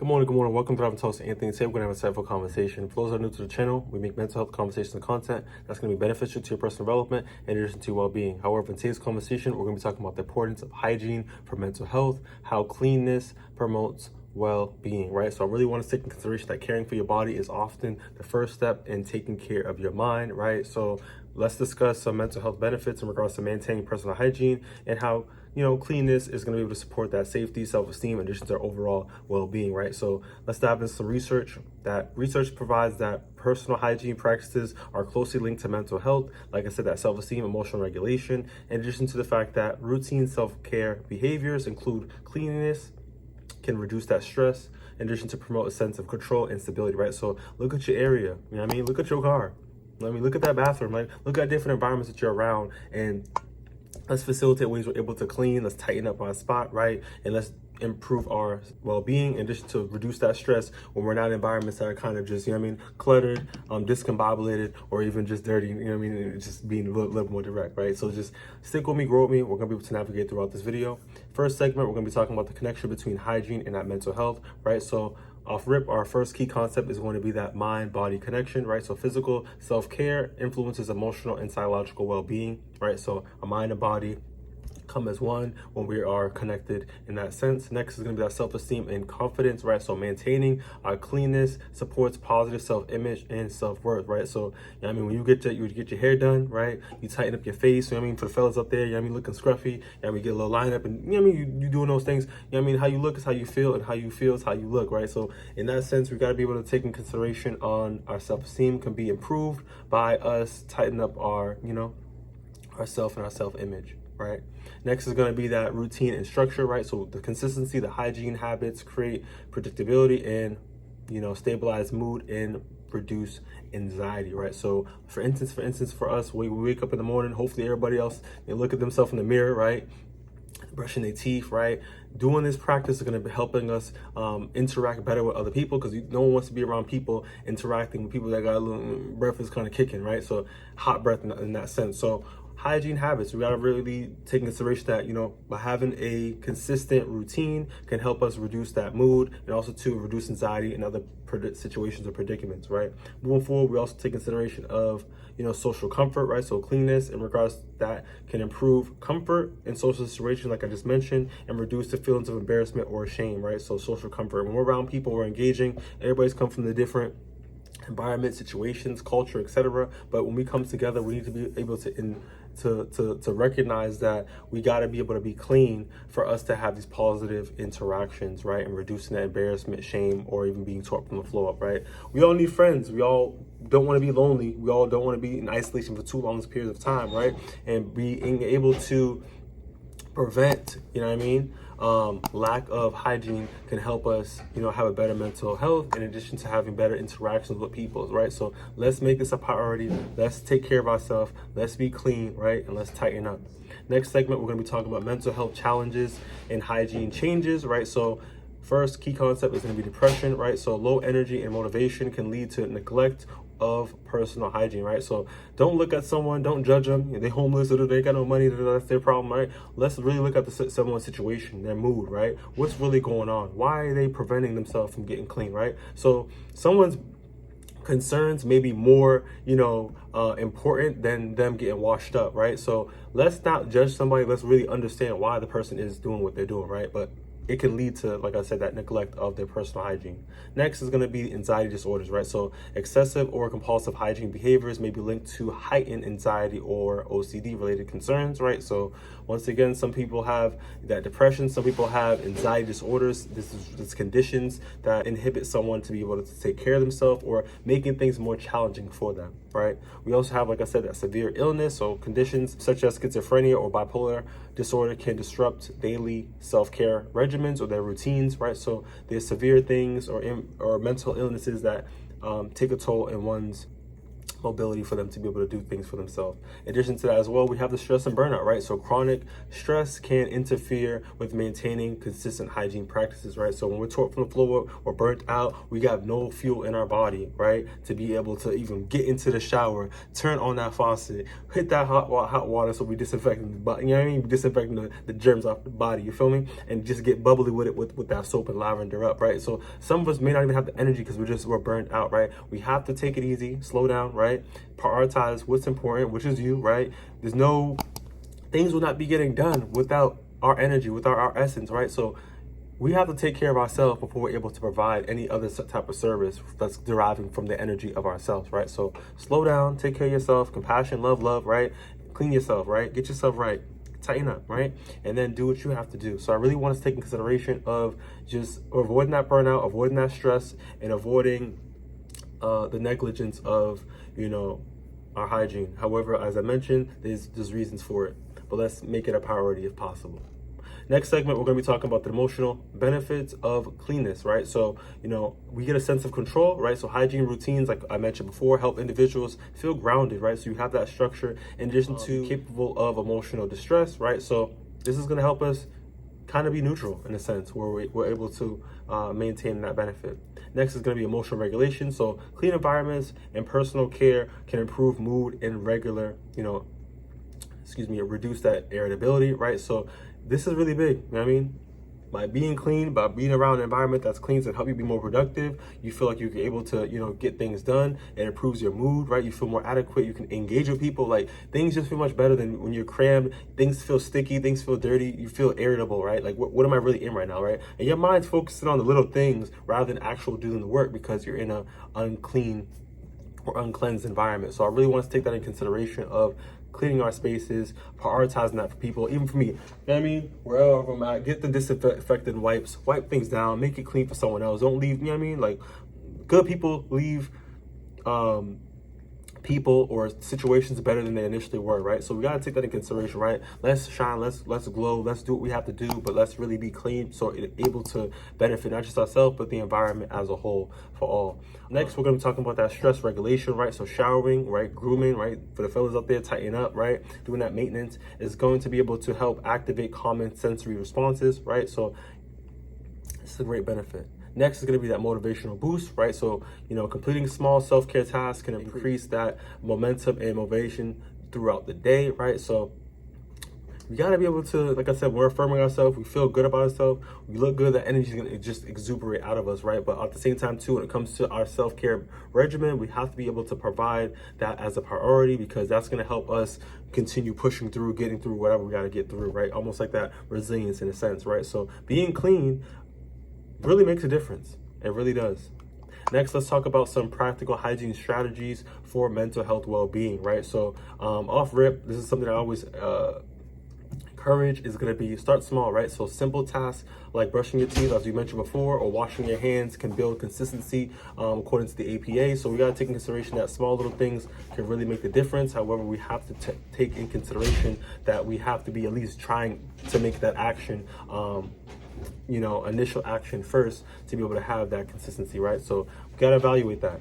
Good morning, good morning. Welcome to Driving Talks with Anthony. Today we're going to have a insightful conversation. For those that are new to the channel, we make mental health conversations and content that's going to be beneficial to your personal development in addition to well-being. However, in today's conversation, we're going to be talking about the importance of hygiene for mental health, how cleanliness promotes well-being, right? So I really want to take into consideration that caring for your body is often the first step in taking care of your mind, right? So let's discuss some mental health benefits in regards to maintaining personal hygiene and how cleanness is going to be able to support that safety, self-esteem, in addition to our overall well-being, right? So let's dive into some research. That research provides that personal hygiene practices are closely linked to mental health. Like I said, that self-esteem, emotional regulation, in addition to the fact that routine self-care behaviors include cleanliness, can reduce that stress, in addition to promote a sense of control and stability, right? So look at your area, you know what I mean? Look at your car. Look at that bathroom, like look at different environments that you're around, and let's facilitate ways we're able to clean. Let's tighten up our spot, right? And let's improve our well-being, in addition to reduce that stress when we're not in environments that are kind of just, cluttered, discombobulated, or even just dirty, It's just being a little more direct, right? So just stick with me, grow with me. We're gonna be able to navigate throughout this video. First segment, we're gonna be talking about the connection between hygiene and that mental health, right? So off rip, our first key concept is going to be that mind-body connection, right? So physical self-care influences emotional and psychological well-being, right? So our mind and body come as one when we are connected in that sense. Next is going to be that self-esteem and confidence, right? So maintaining our cleanness supports positive self-image and self-worth, right? So when you get your hair done, right, you tighten up your face, for the fellas up there, looking scruffy, we get a little lineup, and you doing those things, how you look is how you feel, and how you feel is how you look, right? So in that sense, we got to be able to take in consideration on our self-esteem can be improved by us tightening up our ourself and our self-image, right? Next is going to be that routine and structure, right? So the consistency, the hygiene habits create predictability and, stabilize mood and reduce anxiety, right? So for instance, for us, we wake up in the morning, hopefully everybody else, they look at themselves in the mirror, right? Brushing their teeth, right? Doing this practice is going to be helping us interact better with other people, because no one wants to be around people interacting with people that got a little breath is kind of kicking, right? So hot breath in that sense. So hygiene habits, we got to really take into consideration that, by having a consistent routine can help us reduce that mood, and also to reduce anxiety and other situations or predicaments, right? Moving forward, we also take consideration of, social comfort, right? So cleanness in regards to that can improve comfort in social situations, like I just mentioned, and reduce the feelings of embarrassment or shame, right? So social comfort, when we're around people, we're engaging, everybody's come from the different environment, situations, culture, etc. But when we come together, we need to be able to recognize that we got to be able to be clean for us to have these positive interactions, right? And reducing that embarrassment, shame, or even being taught from the floor up, right? We all need friends. We all don't want to be lonely. We all don't want to be in isolation for too long periods of time, right? And being able to prevent, lack of hygiene can help us, have a better mental health, in addition to having better interactions with people, right? So let's make this a priority. Let's take care of ourselves. Let's be clean, right? And let's tighten up. Next segment, we're going to be talking about mental health challenges and hygiene changes, right? So first key concept is going to be depression, right? So low energy and motivation can lead to neglect of personal hygiene, right? So don't look at someone, don't judge them. They homeless, or they got no money, that's their problem, right? Let's really look at someone's situation, their mood, right? What's really going on? Why are they preventing themselves from getting clean, right? So someone's concerns may be more, important than them getting washed up, right? So let's not judge somebody. Let's really understand why the person is doing what they're doing, right? But it can lead to, like I said, that neglect of their personal hygiene. Next is going to be anxiety disorders, right? So excessive or compulsive hygiene behaviors may be linked to heightened anxiety or OCD related concerns, right? So once again, some people have that depression, some people have anxiety disorders. This conditions that inhibit someone to be able to take care of themselves, or making things more challenging for them, right? We also have, like I said, that severe illness. So conditions such as schizophrenia or bipolar disorder can disrupt daily self-care regimens or their routines, right? So there's severe things or mental illnesses that take a toll in one's mobility for them to be able to do things for themselves. In addition to that as well, we have the stress and burnout, right? So chronic stress can interfere with maintaining consistent hygiene practices, right? So when we're taught from the floor or burnt out, we got no fuel in our body, right? To be able to even get into the shower, turn on that faucet, hit that hot water, so we disinfecting the body, you know what I mean? Disinfecting the germs off the body, you feel me? And just get bubbly with it with that soap and lavender up, right? So some of us may not even have the energy because we're burnt out, right? We have to take it easy, slow down, right? Prioritize what's important, which is you, right? There's no, things will not be getting done without our energy, without our essence, right? So we have to take care of ourselves before we're able to provide any other type of service that's deriving from the energy of ourselves, right? So slow down, take care of yourself, compassion, love, right? Clean yourself, right? Get yourself right. Tighten up, right? And then do what you have to do. So I really want us to take in consideration of just avoiding that burnout, avoiding that stress, and avoiding the negligence of, our hygiene. However, as I mentioned, there's reasons for it, but let's make it a priority if possible. Next segment, we're going to be talking about the emotional benefits of cleanness, right? So, we get a sense of control, right? So hygiene routines, like I mentioned before, help individuals feel grounded, right? So you have that structure in addition to capable of emotional distress, right? So this is going to help us kind of be neutral in a sense where we're able to maintain that benefit. Next is going to be emotional regulation. So clean environments and personal care can improve mood and reduce that irritability, right? So this is really big, you know what I mean? By being clean, by being around an environment that's clean to help you be more productive, you feel like you're able to, get things done. It improves your mood, right? You feel more adequate. You can engage with people. Like, things just feel much better than when you're crammed. Things feel sticky. Things feel dirty. You feel irritable, right? Like, what am I really in right now, right? And your mind's focusing on the little things rather than actual doing the work because you're in an unclean or uncleansed environment. So I really want us to take that in consideration of cleaning our spaces, prioritizing that for people, even for me. You know what I mean? Wherever I'm at, get the disinfectant wipes, wipe things down, make it clean for someone else. Don't leave, you know what I mean? Like, good people leave people or situations better than they initially were, right? So we got to take that in consideration, right? Let's shine, let's glow, let's do what we have to do, but let's really be clean so it's able to benefit not just ourselves, but the environment as a whole for all. Next, we're going to be talking about that stress regulation, right? So showering, right? Grooming, right? For the fellas out there, tighten up, right? Doing that maintenance is going to be able to help activate common sensory responses, right? So it's a great benefit. Next is going to be that motivational boost, right? So, completing small self-care tasks can increase that momentum and motivation throughout the day, right? So we got to be able to, like I said, we're affirming ourselves. We feel good about ourselves. We look good. That energy is going to just exuberate out of us, right? But at the same time, too, when it comes to our self-care regimen, we have to be able to provide that as a priority because that's going to help us continue pushing through, getting through whatever we got to get through, right? Almost like that resilience in a sense, right? So being clean really makes a difference. It really does. Next, let's talk about some practical hygiene strategies for mental health well-being, right? So off rip, this is something I always encourage is going to be start small, right? So simple tasks like brushing your teeth, as you mentioned before, or washing your hands can build consistency according to the APA. So we got to take in consideration that small little things can really make the difference. However, we have to take in consideration that we have to be at least trying to make that action initial action first to be able to have that consistency, right? So we got to evaluate that.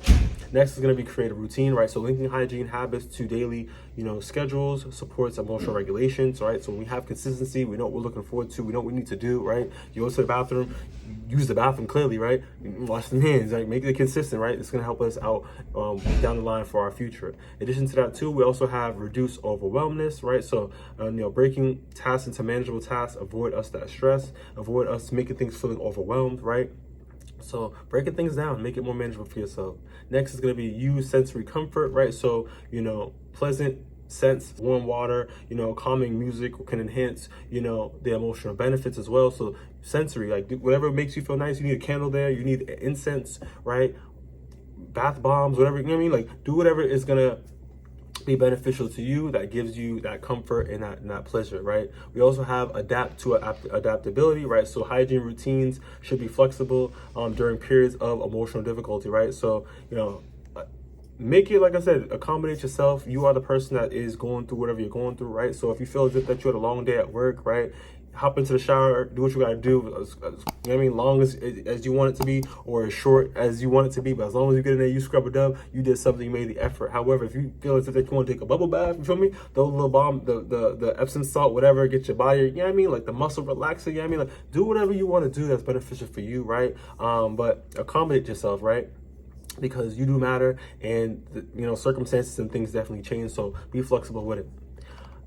Next is going to be create a routine, right? So linking hygiene habits to daily, schedules supports emotional regulations, right? So when we have consistency, we know what we're looking forward to, we know what we need to do, right? You go to the bathroom, use the bathroom clearly, right? Wash them hands, like make it consistent, right? It's going to help us out down the line for our future. In addition to that too, we also have reduce overwhelmness, right? So, breaking tasks into manageable tasks, avoid us that stress, avoid us making things feeling overwhelmed, right? So breaking things down, make it more manageable for yourself. Next is going to be use sensory comfort, right? So, pleasant scents, warm water, calming music can enhance, the emotional benefits as well. So sensory, like whatever makes you feel nice. You need a candle there, you need incense, right? Bath bombs, whatever, you know what I mean? Like do whatever is going to be beneficial to you that gives you that comfort and that pleasure, right? We also have adaptability, right? So hygiene routines should be flexible during periods of emotional difficulty, right? So, make it, like I said, accommodate yourself. You are the person that is going through whatever you're going through, right? So if you feel as if that you had a long day at work, right? hop into the shower, do what you gotta do, you know what I mean, long as you want it to be, or as short as you want it to be, but as long as you get in there, you scrub it up, you did something, you made the effort. However, if you feel as if you want to take a bubble bath, you feel me, throw a little balm, the Epsom salt, whatever, get your body, you know what I mean, like the muscle relaxer, you know what I mean, like do whatever you want to do that's beneficial for you, right? But accommodate yourself, right? Because you do matter, and you know, circumstances and things definitely change, so be flexible with it.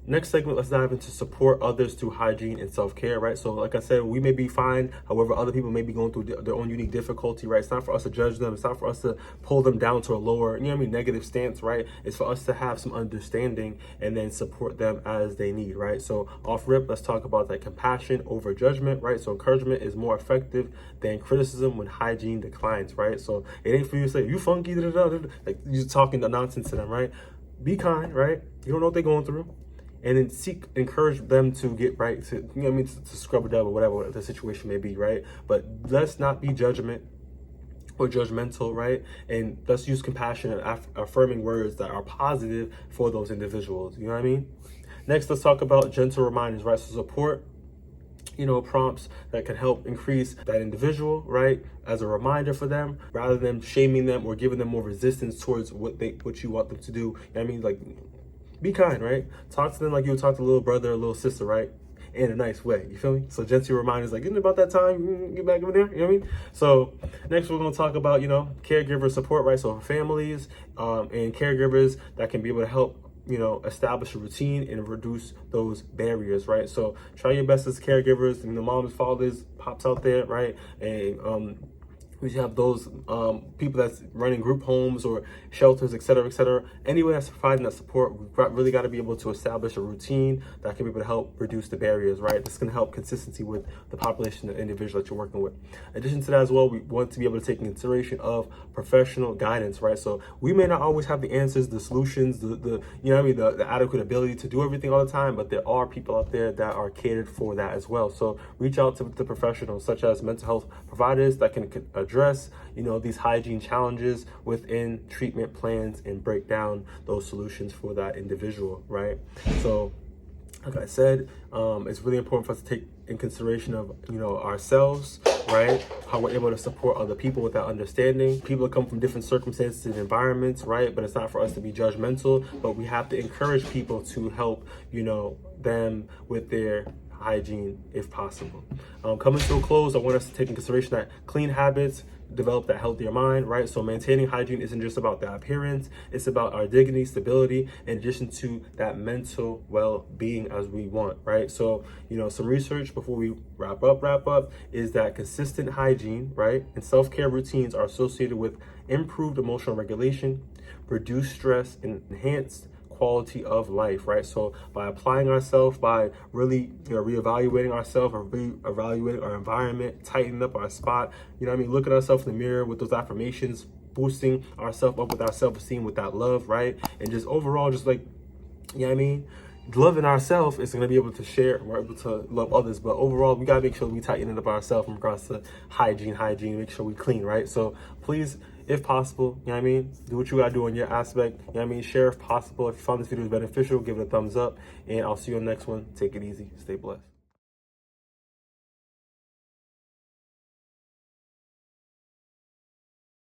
Next segment, let's dive into support others through hygiene and self-care, right? So like I said, we may be fine. However, other people may be going through their own unique difficulty, right? It's not for us to judge them. It's not for us to pull them down to a lower, you know what I mean, negative stance, right? It's for us to have some understanding and then support them as they need, right? So off rip, let's talk about that compassion over judgment, right? So encouragement is more effective than criticism when hygiene declines, right? So it ain't for you to say, you funky, like you're talking nonsense to them, right? Be kind, right? You don't know what they're going through. And then encourage them to get right, to, you know what I mean, to scrub it up or whatever the situation may be, right? But let's not be judgmental, right? And let's use compassion and affirming words that are positive for those individuals, you know what I mean? Next, let's talk about gentle reminders, right? So support, you know, prompts that can help increase that individual, right, as a reminder for them, rather than shaming them or giving them more resistance towards what you want them to do. You know what I mean? Like, be kind, right? Talk to them like you would talk to a little brother or a little sister, right? In a nice way, you feel me? So gentle reminders, like, isn't it about that time? Get back over there, you know what I mean? So next we're gonna talk about, you know, caregiver support, right? So families and caregivers that can be able to help, you know, establish a routine and reduce those barriers, right? So try your best as caregivers, and the moms, fathers, pops out there, right? And we have those people that's running group homes or shelters, et cetera, anywhere that's providing that support. We've really got to be able to establish a routine that can be able to help reduce the barriers, right? This can help consistency with the population of individual that you're working with. In addition to that as well, we want to be able to take into consideration of professional guidance, right? So we may not always have the answers, the solutions, the you know what I mean, the adequate ability to do everything all the time, but there are people out there that are catered for that as well. So reach out to the professionals, such as mental health providers that can address, you know, these hygiene challenges within treatment plans and break down those solutions for that individual, right? So like I said, it's really important for us to take in consideration of, you know, ourselves, right? How we're able to support other people with that understanding. People come from different circumstances and environments, right? But it's not for us to be judgmental, but we have to encourage people to help, you know, them with their hygiene if possible. Coming to a close, I want us to take in consideration that clean habits develop that healthier mind, right? So maintaining hygiene isn't just about the appearance, it's about our dignity, stability, in addition to that mental well-being as we want, right? So, you know, some research before we wrap up is that consistent hygiene, right, and self-care routines are associated with improved emotional regulation, reduced stress, and enhanced quality of life, right? So by applying ourselves, by really, you know, reevaluating ourselves or reevaluating our environment, tightening up our spot, you know what I mean, looking at ourselves in the mirror with those affirmations, boosting ourselves up with our self-esteem, with that love, right? And just overall, just like, you know what I mean, loving ourselves is going to be able to share, we're able to love others, but overall we got to make sure we tighten it up ourselves in regards to hygiene, make sure we clean, right? So please, if possible, you know what I mean, do what you got to do on your aspect, you know what I mean, share if possible. If you found this video beneficial, give it a thumbs up, and I'll see you on the next one. Take it easy, stay blessed.